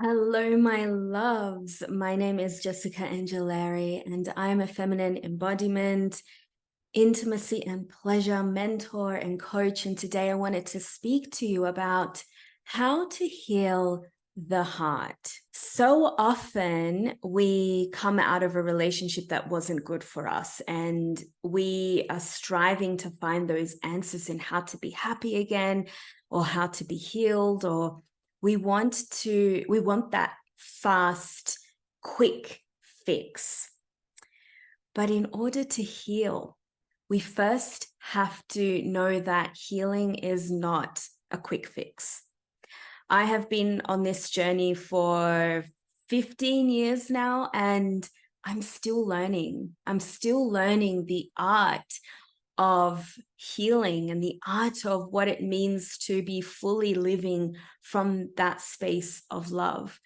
Hello, my loves. My name is Jessica Angelari, and I'm a feminine embodiment, intimacy and pleasure mentor and coach. And today I wanted to speak to you about how to heal the heart. So often we come out of a relationship that wasn't good for us, and we are striving to find those answers in how to be happy again or how to be healed, or we want that fast, quick fix. But in order to heal, we first have to know that healing is not a quick fix. I have been on this journey for 15 years now, and I'm still learning. I'm still learning the art of healing and the art of what it means to be fully living from that space of love.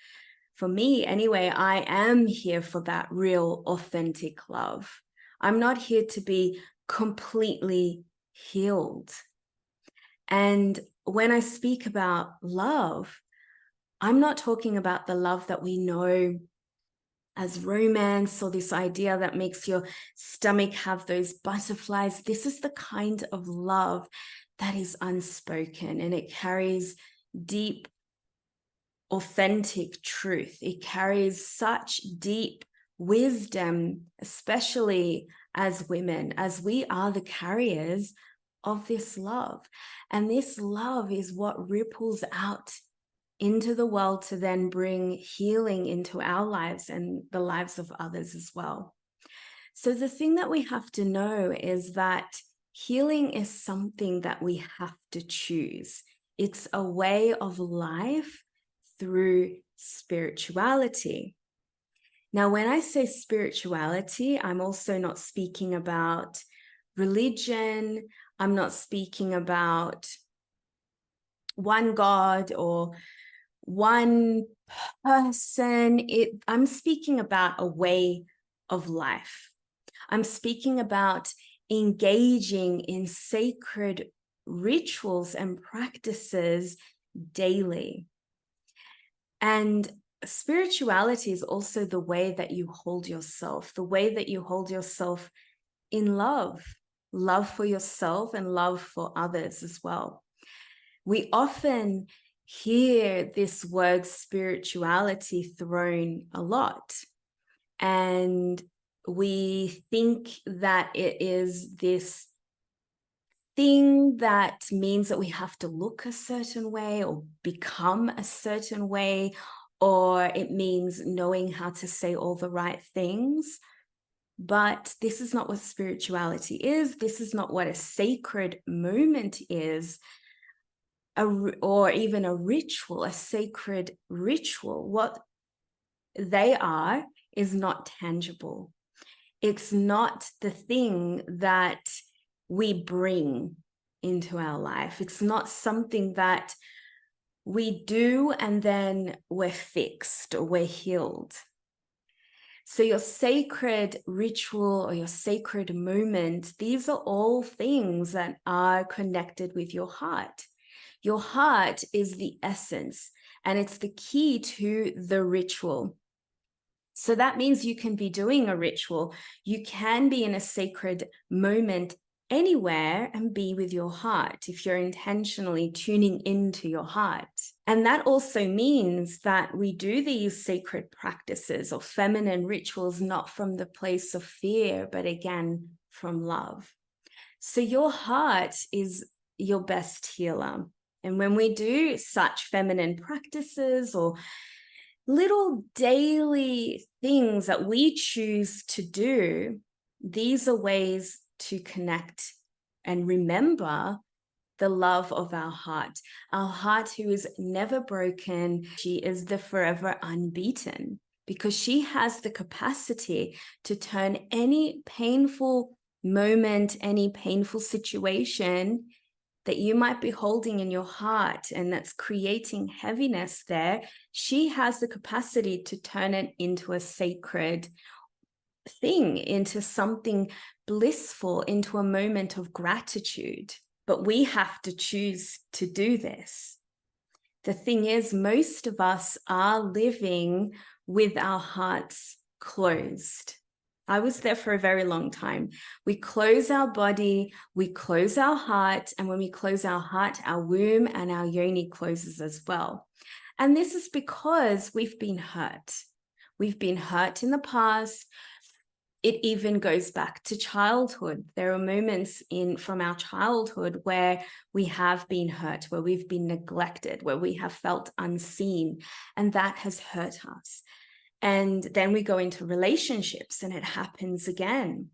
For me, anyway, I am here for that real, authentic love. I'm not here to be completely healed. And when I speak about love, I'm not talking about the love that we know as romance or this idea that makes your stomach have those butterflies. This is the kind of love that is unspoken, and it carries deep, authentic truth. It carries such deep wisdom, especially as women, as we are the carriers of this love. And this love is what ripples out into the world to then bring healing into our lives and the lives of others as well. So the thing that we have to know is that healing is something that we have to choose. It's a way of life through spirituality. Now, when I say spirituality, I'm also not speaking about religion. I'm not speaking about one God or one person. I'm speaking about a way of life. I'm speaking about engaging in sacred rituals and practices daily. And spirituality is also the way that you hold yourself, the way that you hold yourself in love for yourself and love for others as well. We often hear this word spirituality thrown a lot, and we think that it is this thing that means that we have to look a certain way or become a certain way, or it means knowing how to say all the right things. But this is not what spirituality is. This is not what a sacred moment is. Or even a ritual, a sacred ritual. What they are is not tangible. It's not the thing that we bring into our life. It's not something that we do and then we're fixed or we're healed. So your sacred ritual or your sacred moment, these are all things that are connected with your heart. Your heart is the essence, and it's the key to the ritual. So that means you can be doing a ritual. You can be in a sacred moment anywhere and be with your heart if you're intentionally tuning into your heart. And that also means that we do these sacred practices or feminine rituals not from the place of fear, but again, from love. So your heart is your best healer. And when we do such feminine practices or little daily things that we choose to do, these are ways to connect and remember the love of our heart who is never broken. She is the forever unbeaten, because she has the capacity to turn any painful moment, any painful situation that you might be holding in your heart and that's creating heaviness there. She has the capacity to turn it into a sacred thing, into something blissful, into a moment of gratitude. But we have to choose to do this. The thing is, most of us are living with our hearts closed. I was there for a very long time. We close our body, we close our heart, and when we close our heart, our womb and our yoni closes as well. And this is because we've been hurt. We've been hurt in the past. It even goes back to childhood. There are moments from our childhood where we have been hurt, where we've been neglected, where we have felt unseen, and that has hurt us. And then we go into relationships and it happens again.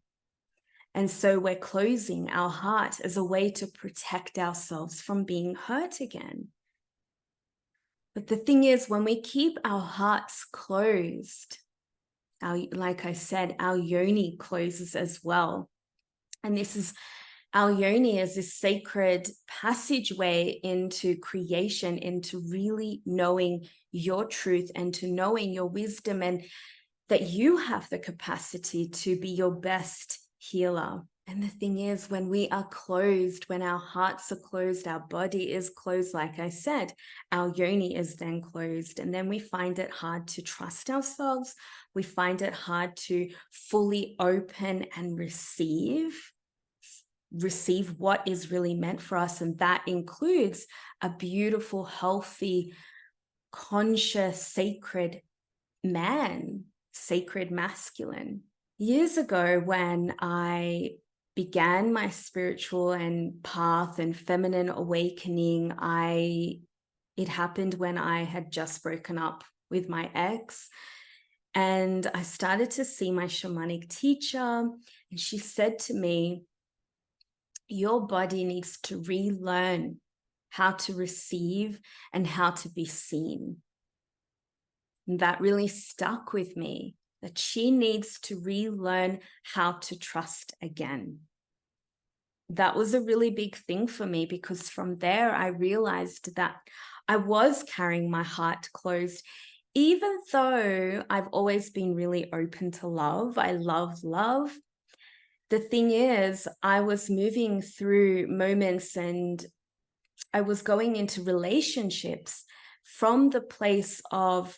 And so we're closing our heart as a way to protect ourselves from being hurt again. But the thing is, when we keep our hearts closed, like I said, our yoni closes as well. And our yoni is this sacred passageway into creation, into really knowing your truth and to knowing your wisdom, and that you have the capacity to be your best healer. And the thing is, when we are closed, when our hearts are closed, our body is closed, like I said, our yoni is then closed. And then we find it hard to trust ourselves. We find it hard to fully open and receive what is really meant for us. And that includes a beautiful, healthy, conscious, sacred man, sacred masculine. Years ago, when I began my spiritual and path and feminine awakening, it happened when I had just broken up with my ex. And I started to see my shamanic teacher, and she said to me, your body needs to relearn how to receive and how to be seen. And that really stuck with me, that she needs to relearn how to trust again. That was a really big thing for me, because from there I realized that I was carrying my heart closed, even though I've always been really open to love. I love love. The thing is, I was moving through moments and I was going into relationships from the place of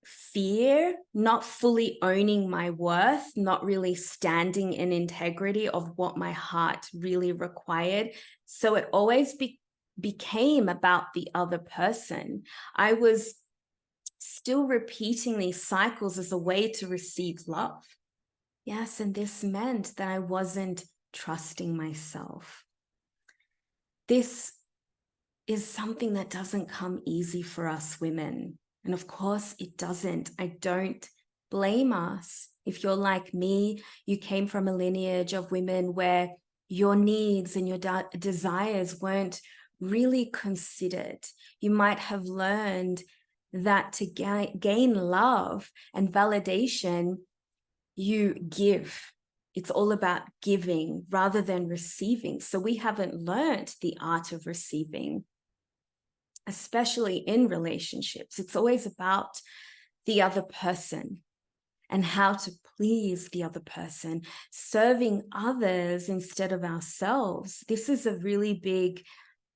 fear, not fully owning my worth, not really standing in integrity of what my heart really required. So it always became about the other person. I was still repeating these cycles as a way to receive love. Yes, and this meant that I wasn't trusting myself. This is something that doesn't come easy for us women. And of course it doesn't. I don't blame us. If you're like me, you came from a lineage of women where your needs and your desires weren't really considered. You might have learned that to gain love and validation, you give. It's all about giving rather than receiving. So we haven't learned the art of receiving, especially in relationships. It's always about the other person and how to please the other person, serving others instead of ourselves. This is a really big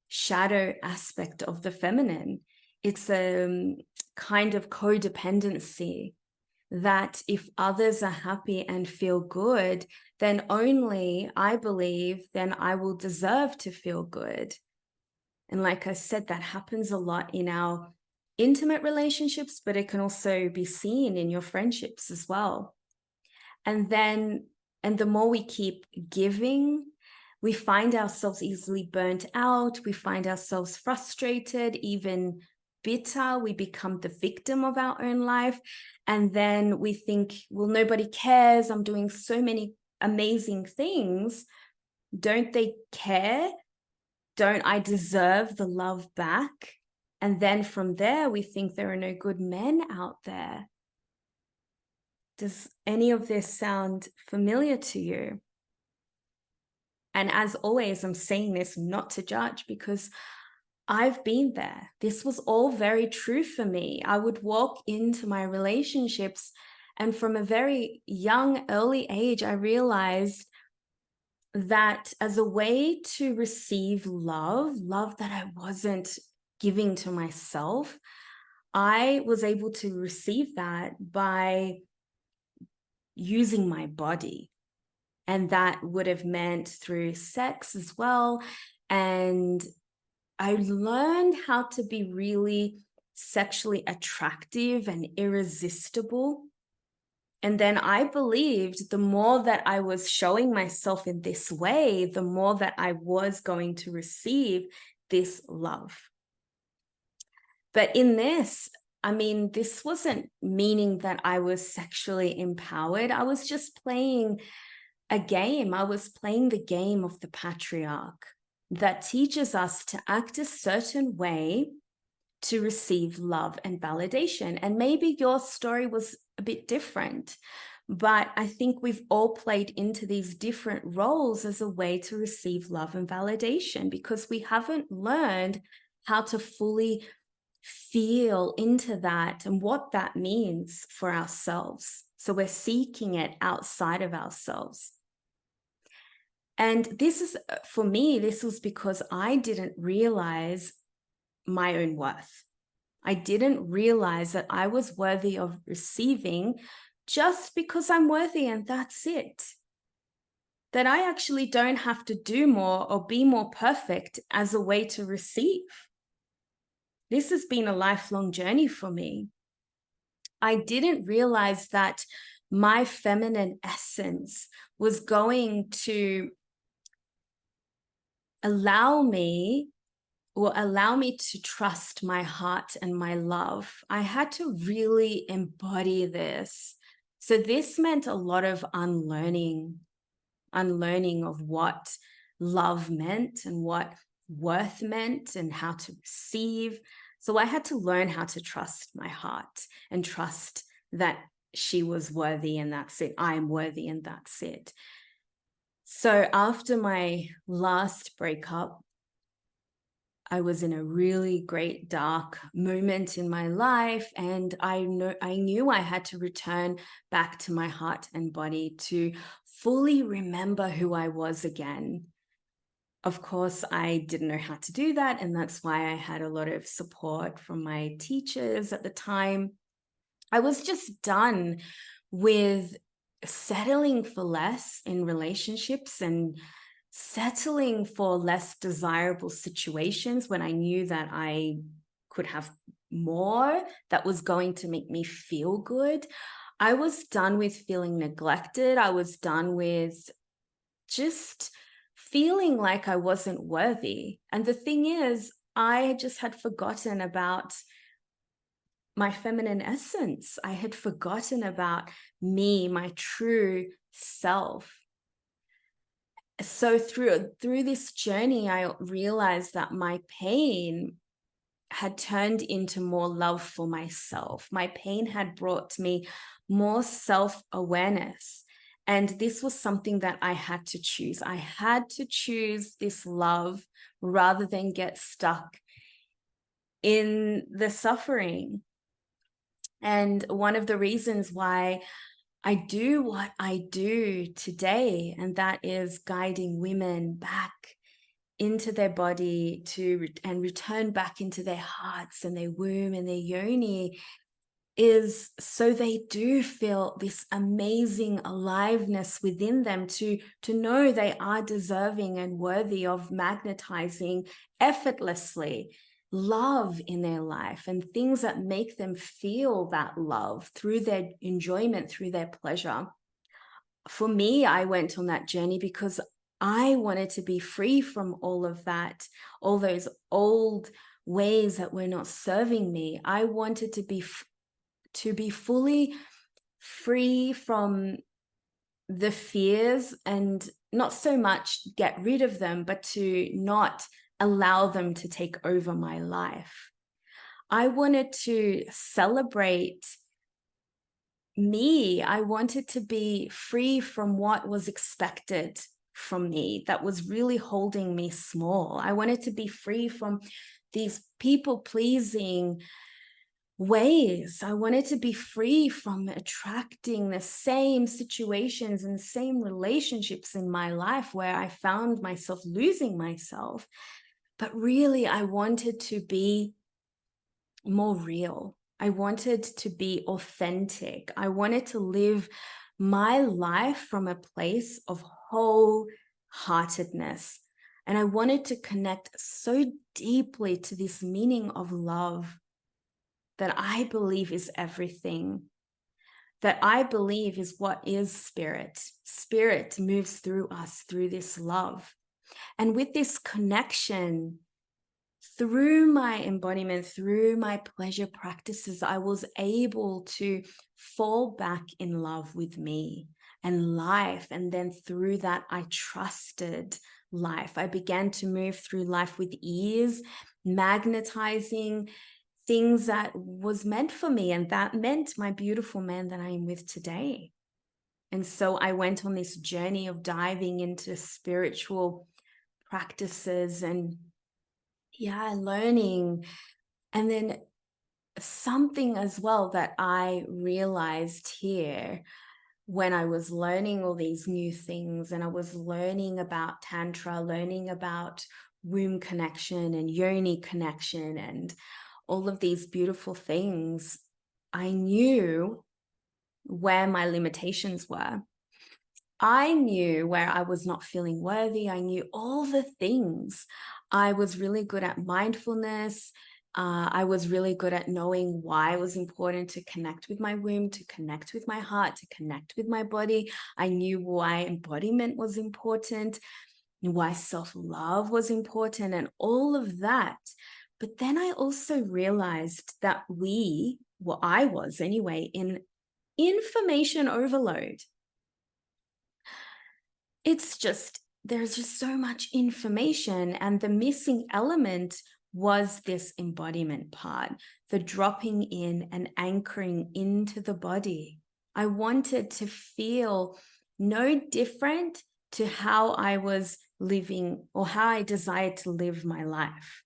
shadow aspect of the feminine. It's a kind of codependency that if others are happy and feel good, then only, I believe, then I will deserve to feel good. And like I said, that happens a lot in our intimate relationships, but it can also be seen in your friendships as well. And the more we keep giving, we find ourselves easily burnt out. We find ourselves frustrated, even bitter. We become the victim of our own life. And then we think, well, nobody cares. I'm doing so many amazing things. Don't they care? Don't I deserve the love back? And then from there, we think there are no good men out there. Does any of this sound familiar to you? And as always, I'm saying this not to judge, because I've been there. This was all very true for me. I would walk into my relationships, and from a very young, early age, I realized that as a way to receive love that I wasn't giving to myself, I was able to receive that by using my body. And that would have meant through sex as well. And I learned how to be really sexually attractive and irresistible. And then I believed the more that I was showing myself in this way, the more that I was going to receive this love. But in this, I mean, this wasn't meaning that I was sexually empowered. I was just playing a game. I was playing the game of the patriarch that teaches us to act a certain way to receive love and validation. And maybe your story was a bit different, but I think we've all played into these different roles as a way to receive love and validation because we haven't learned how to fully feel into that and what that means for ourselves. So we're seeking it outside of ourselves. And this is, for me, this was because I didn't realize my own worth. I didn't realize that I was worthy of receiving just because I'm worthy and that's it. That I actually don't have to do more or be more perfect as a way to receive. This has been a lifelong journey for me. I didn't realize that my feminine essence was going to allow me to trust my heart and my love. I had to really embody this. So this meant a lot of unlearning of what love meant and what worth meant and how to receive. So I had to learn how to trust my heart and trust that she was worthy and that's it. I am worthy and that's it. So after my last breakup, I was in a really great dark moment in my life, and I knew I had to return back to my heart and body to fully remember who I was again. Of course, I didn't know how to do that, and that's why I had a lot of support from my teachers at the time. I was just done with settling for less in relationships and settling for less desirable situations when I knew that I could have more that was going to make me feel good. I was done with feeling neglected. I was done with just feeling like I wasn't worthy. And the thing is, I just had forgotten about my feminine essence. I had forgotten about me, my true self. So through this journey, I realized that my pain had turned into more love for myself. My pain had brought me more self-awareness. And this was something that I had to choose. I had to choose this love rather than get stuck in the suffering. And one of the reasons why I do what I do today, and that is guiding women back into their body and return back into their hearts and their womb and their yoni, is so they do feel this amazing aliveness within them to know they are deserving and worthy of magnetizing effortlessly love in their life and things that make them feel that love through their enjoyment, through their pleasure. For me, I went on that journey because I wanted to be free from all of that, all those old ways that were not serving me. I wanted to be fully free from the fears and not so much get rid of them, but to not allow them to take over my life. I wanted to celebrate me. I wanted to be free from what was expected from me that was really holding me small. I wanted to be free from these people-pleasing ways. I wanted to be free from attracting the same situations and same relationships in my life where I found myself losing myself. But really, I wanted to be more real. I wanted to be authentic. I wanted to live my life from a place of wholeheartedness. And I wanted to connect so deeply to this meaning of love that I believe is everything, that I believe is what is spirit. Spirit moves through us through this love. And with this connection, through my embodiment, through my pleasure practices, I was able to fall back in love with me and life. And then through that, I trusted life. I began to move through life with ease, magnetizing things that was meant for me. And that meant my beautiful man that I am with today. And so I went on this journey of diving into spiritual practices and learning. And then something as well that I realized here when I was learning all these new things, and I was learning about Tantra, learning about womb connection and yoni connection and all of these beautiful things, I knew where my limitations were. I knew where I was not feeling worthy. I knew all the things. I was really good at mindfulness. I was really good at knowing why it was important to connect with my womb, to connect with my heart, to connect with my body. I knew why embodiment was important, why self-love was important, and all of that. But then I also realized that I was anyway, in information overload. There's just so much information, and the missing element was this embodiment part, the dropping in and anchoring into the body. I wanted to feel no different to how I was living or how I desired to live my life.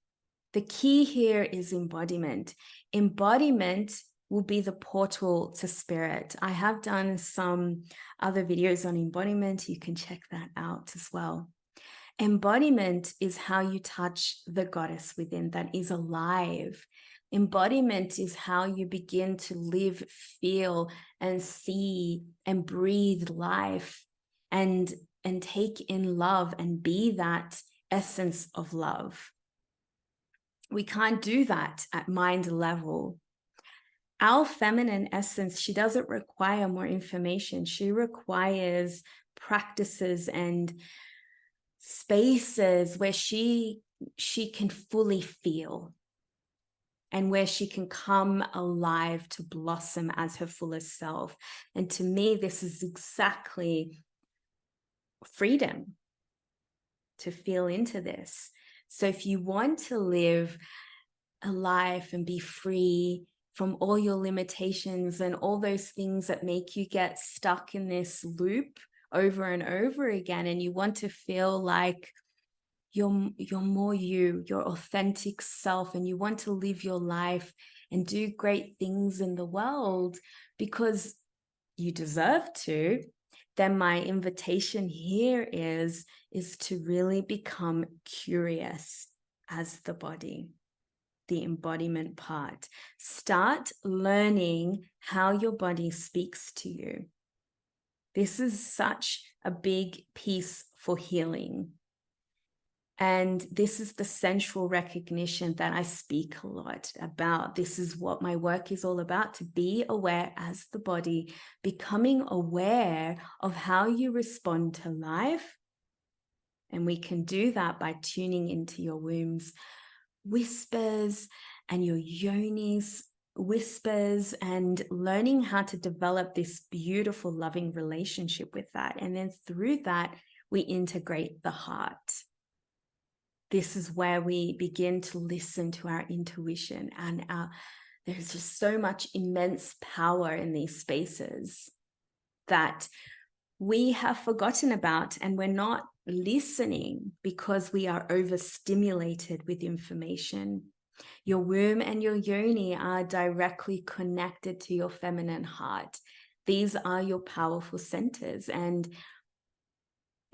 The key here is embodiment. Embodiment will be the portal to spirit. I have done some other videos on embodiment. You can check that out as well. Embodiment is how you touch the goddess within that is alive. Embodiment is how you begin to live, feel, and see and breathe life and take in love and be that essence of love. We can't do that at mind level. Our feminine essence, she doesn't require more information. She requires practices and spaces where she can fully feel and where she can come alive to blossom as her fullest self. And to me, this is exactly freedom, to feel into this. So if you want to live a life and be free from all your limitations and all those things that make you get stuck in this loop over and over again, and you want to feel like you're more your authentic self, and you want to live your life and do great things in the world because you deserve to, then my invitation here is to really become curious as the body. The embodiment part. Start learning how your body speaks to you. This is such a big piece for healing. And this is the central recognition that I speak a lot about. This is what my work is all about, to be aware as the body, becoming aware of how you respond to life. And we can do that by tuning into your womb's whispers and your yoni's whispers, and learning how to develop this beautiful loving relationship with that. And then through that, we integrate the heart. This is where we begin to listen to our intuition, and there's just so much immense power in these spaces that we have forgotten about, and we're not listening because we are overstimulated with information. Your womb and your yoni are directly connected to your feminine heart. These are your powerful centers, and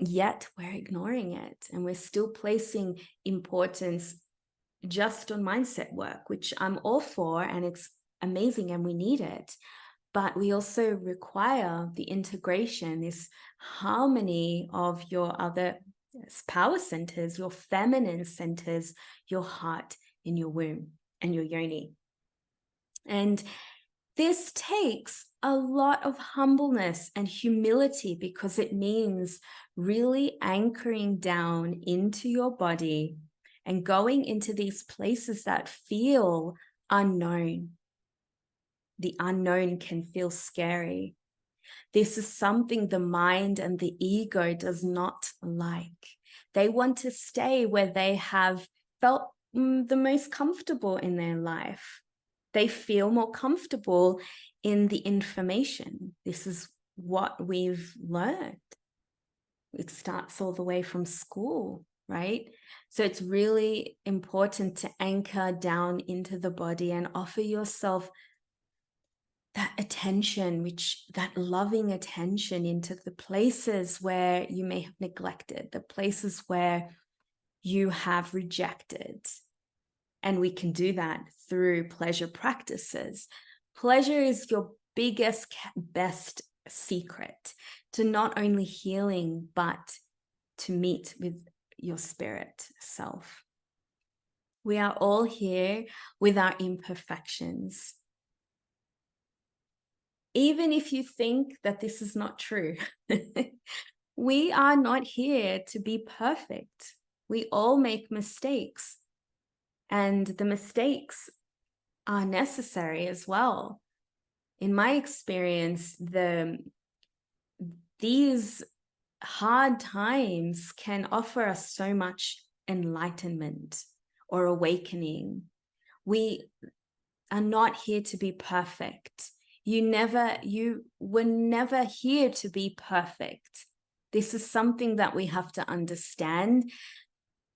yet we're ignoring it, and we're still placing importance just on mindset work, which I'm all for, and it's amazing and we need it. But we also require the integration, this harmony of your other power centers, your feminine centers, your heart in your womb and your yoni. And this takes a lot of humbleness and humility, because it means really anchoring down into your body and going into these places that feel unknown. The unknown can feel scary. This is something the mind and the ego does not like. They want to stay where they have felt the most comfortable in their life. They feel more comfortable in the information. This is what we've learned. It starts all the way from school, right? So it's really important to anchor down into the body and offer yourself that attention, that loving attention into the places where you may have neglected, the places where you have rejected. And we can do that through pleasure practices. Pleasure is your biggest, best secret to not only healing, but to meet with your spirit self. We are all here with our imperfections. Even if you think that this is not true, we are not here to be perfect. We all make mistakes, and the mistakes are necessary as well. In my experience, these hard times can offer us so much enlightenment or awakening. We are not here to be perfect. You were never here to be perfect. This is something that we have to understand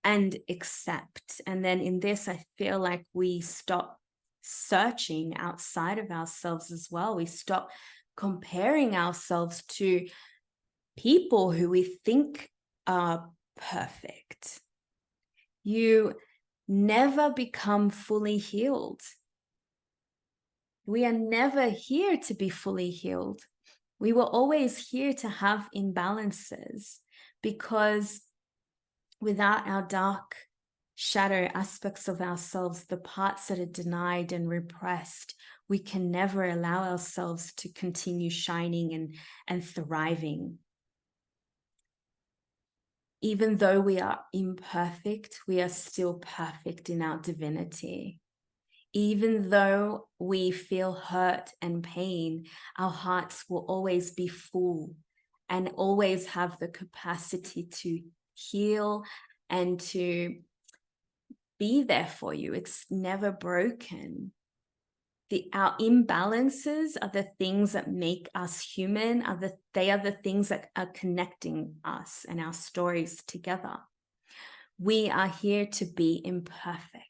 and accept. And then in this, I feel like we stop searching outside of ourselves as well. We stop comparing ourselves to people who we think are perfect. You never become fully healed. We are never here to be fully healed. We were always here to have imbalances, because without our dark shadow aspects of ourselves, the parts that are denied and repressed, we can never allow ourselves to continue shining and thriving. Even though we are imperfect, we are still perfect in our divinity. Even though we feel hurt and pain, our hearts will always be full and always have the capacity to heal and to be there for you. It's never broken. Our imbalances are the things that make us human. They are the things that are connecting us and our stories together. We are here to be imperfect,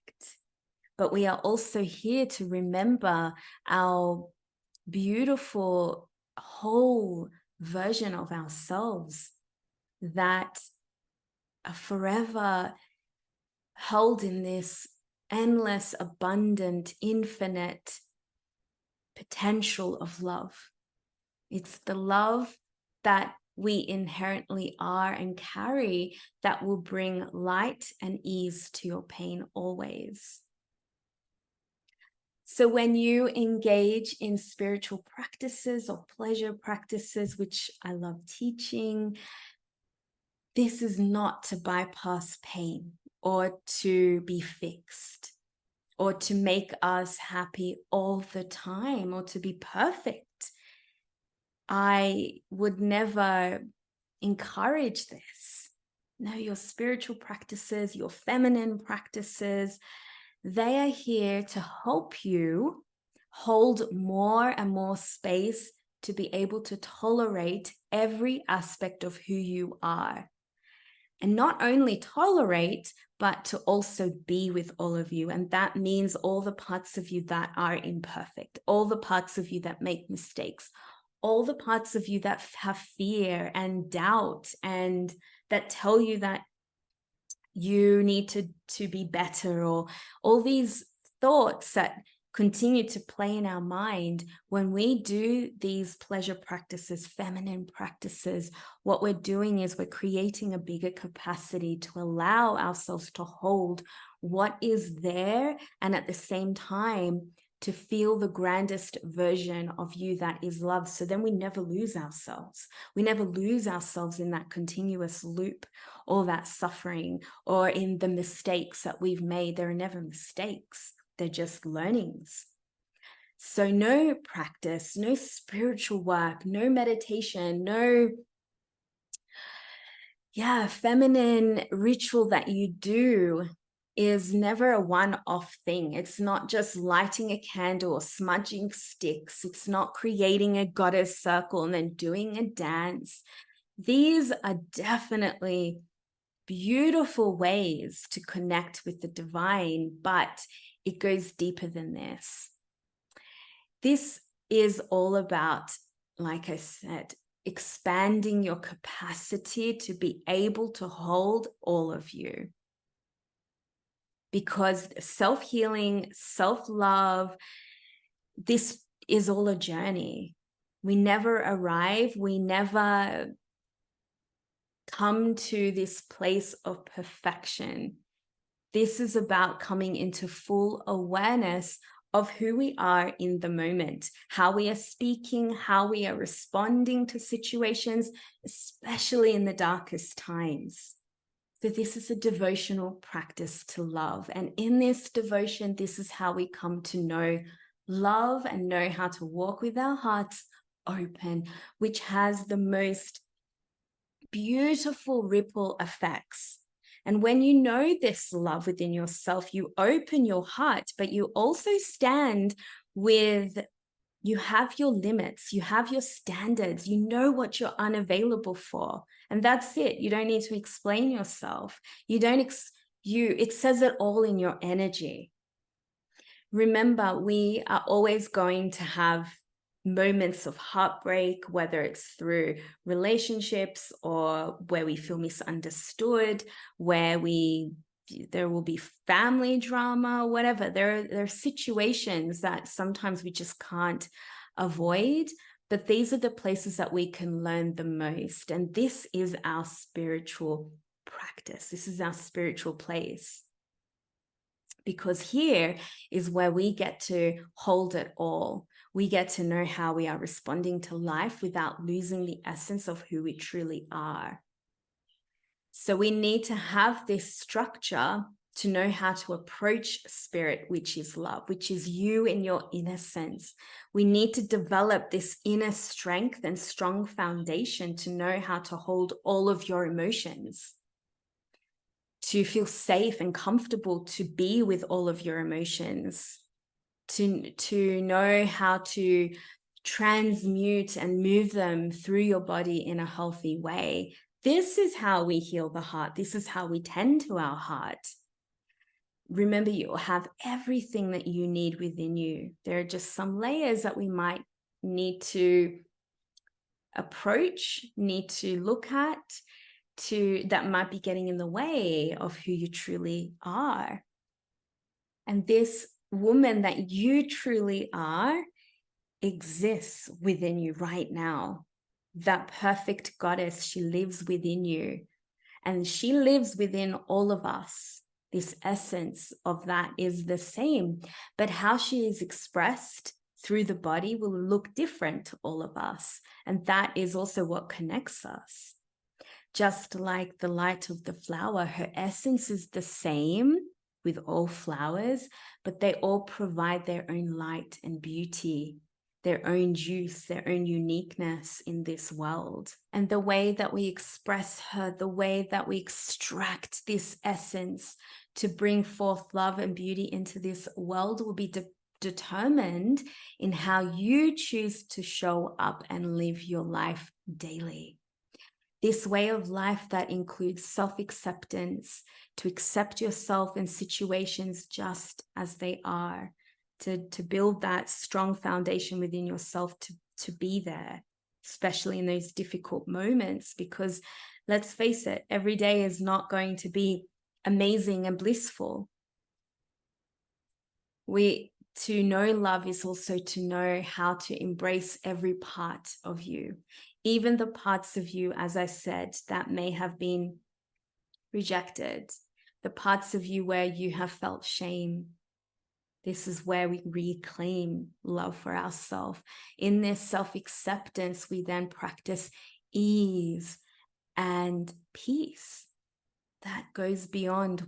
but we are also here to remember our beautiful whole version of ourselves that are forever held in this endless, abundant, infinite potential of love. It's the love that we inherently are and carry that will bring light and ease to your pain always. So when you engage in spiritual practices or pleasure practices, which I love teaching, this is not to bypass pain or to be fixed or to make us happy all the time or to be perfect. I would never encourage this. No, your spiritual practices, your feminine practices, they are here to help you hold more and more space to be able to tolerate every aspect of who you are. And not only tolerate, but to also be with all of you. And that means all the parts of you that are imperfect, all the parts of you that make mistakes, all the parts of you that have fear and doubt and that tell you that you need to be better, or all these thoughts that continue to play in our mind. When we do these pleasure practices, feminine practices, what we're doing is we're creating a bigger capacity to allow ourselves to hold what is there, and at the same time to feel the grandest version of you that is love. So then we never lose ourselves. We never lose ourselves in that continuous loop, or that suffering, or in the mistakes that we've made. There are never mistakes. They're just learnings. So no practice, no spiritual work, no meditation, no feminine ritual that you do is never a one-off thing. It's not just lighting a candle or smudging sticks. It's not creating a goddess circle and then doing a dance. These are definitely beautiful ways to connect with the divine, but it goes deeper than this. This is all about, like I said, expanding your capacity to be able to hold all of you. Because self-healing, self-love, this is all a journey. We never arrive. We never come to this place of perfection. This is about coming into full awareness of who we are in the moment, how we are speaking, how we are responding to situations, especially in the darkest times. So this is a devotional practice to love. And in this devotion, this is how we come to know love and know how to walk with our hearts open, which has the most beautiful ripple effects. And when you know this love within yourself, you open your heart, but you also stand with, you have your limits, you have your standards, you know what you're unavailable for. And that's it. You don't need to explain yourself. You don't, it says it all in your energy. Remember, we are always going to have moments of heartbreak, whether it's through relationships or where we feel misunderstood, where there will be family drama, whatever. There are situations that sometimes we just can't avoid, but these are the places that we can learn the most. And this is our spiritual practice. This is our spiritual place. Because here is where we get to hold it all. We get to know how we are responding to life without losing the essence of who we truly are. So we need to have this structure to know how to approach spirit, which is love, which is you in your innocence. We need to develop this inner strength and strong foundation to know how to hold all of your emotions, to feel safe and comfortable to be with all of your emotions, to know how to transmute and move them through your body in a healthy way. This is how we heal the heart. This is how we tend to our heart. Remember, you have everything that you need within you. There are just some layers that we might need to approach, need to look at, that might be getting in the way of who you truly are. And this woman that you truly are exists within you right now. That perfect goddess, she lives within you, and she lives within all of us. This essence of that is the same, but how she is expressed through the body will look different to all of us. And that is also what connects us. Just like the light of the flower, her essence is the same with all flowers, but they all provide their own light and beauty, their own juice, their own uniqueness in this world. And the way that we express her, the way that we extract this essence to bring forth love and beauty into this world will be determined in how you choose to show up and live your life daily. This way of life that includes self-acceptance, to accept yourself in situations just as they are, to build that strong foundation within yourself to be there. especially in those difficult moments, because let's face it, every day is not going to be amazing and blissful. To know love is also to know how to embrace every part of you, even the parts of you, as I said, that may have been rejected, the parts of you where you have felt shame. This is where we reclaim love for ourselves. In this self-acceptance, we then practice ease and peace that goes beyond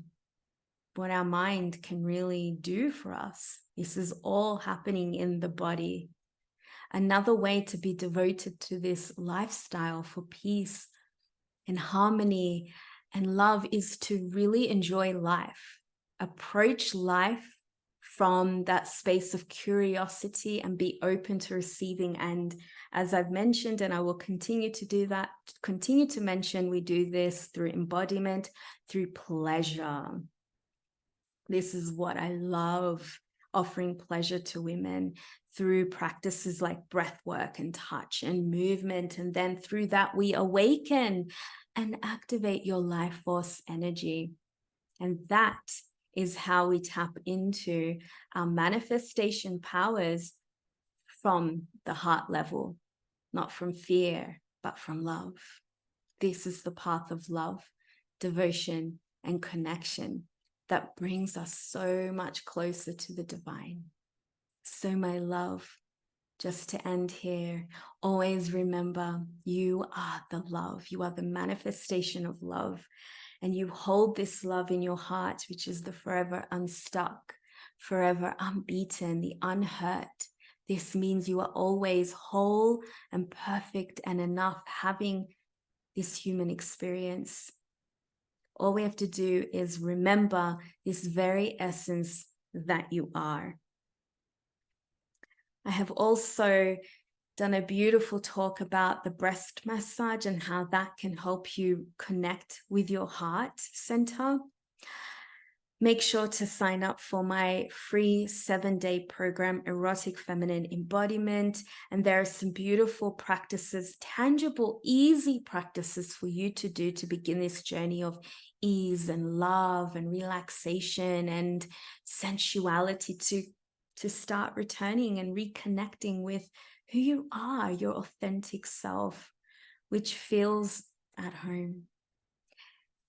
what our mind can really do for us. This is all happening in the body. Another way to be devoted to this lifestyle for peace and harmony and love is to really enjoy life. Approach life from that space of curiosity and be open to receiving. And as I've mentioned, and I will continue to do that, continue to mention, we do this through embodiment, through pleasure. This is what I love, offering pleasure to women through practices like breath work and touch and movement. And then through that, we awaken and activate your life force energy. And that is how we tap into our manifestation powers from the heart level, not from fear, but from love. This is the path of love, devotion, and connection that brings us so much closer to the divine. So my love, just to end here, always remember you are the love. You are the manifestation of love. And you hold this love in your heart, which is the forever unstuck, forever unbeaten, the unhurt. This means you are always whole and perfect and enough, having this human experience. All we have to do is remember this very essence that you are. I have also done a beautiful talk about the breast massage and how that can help you connect with your heart center. Make sure to sign up for my free 7-day program, Erotic Feminine Embodiment. And there are some beautiful practices, tangible, easy practices for you to do to begin this journey of ease and love and relaxation and sensuality to start returning and reconnecting with who you are, your authentic self, which feels at home.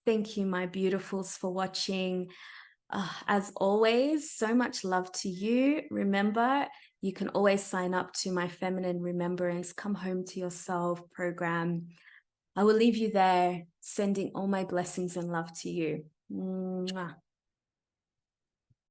Thank you, my beautifuls, for watching. As always, so much love to you. Remember, you can always sign up to my Feminine Remembrance, Come Home to Yourself program. I will leave you there, sending all my blessings and love to you. Mwah.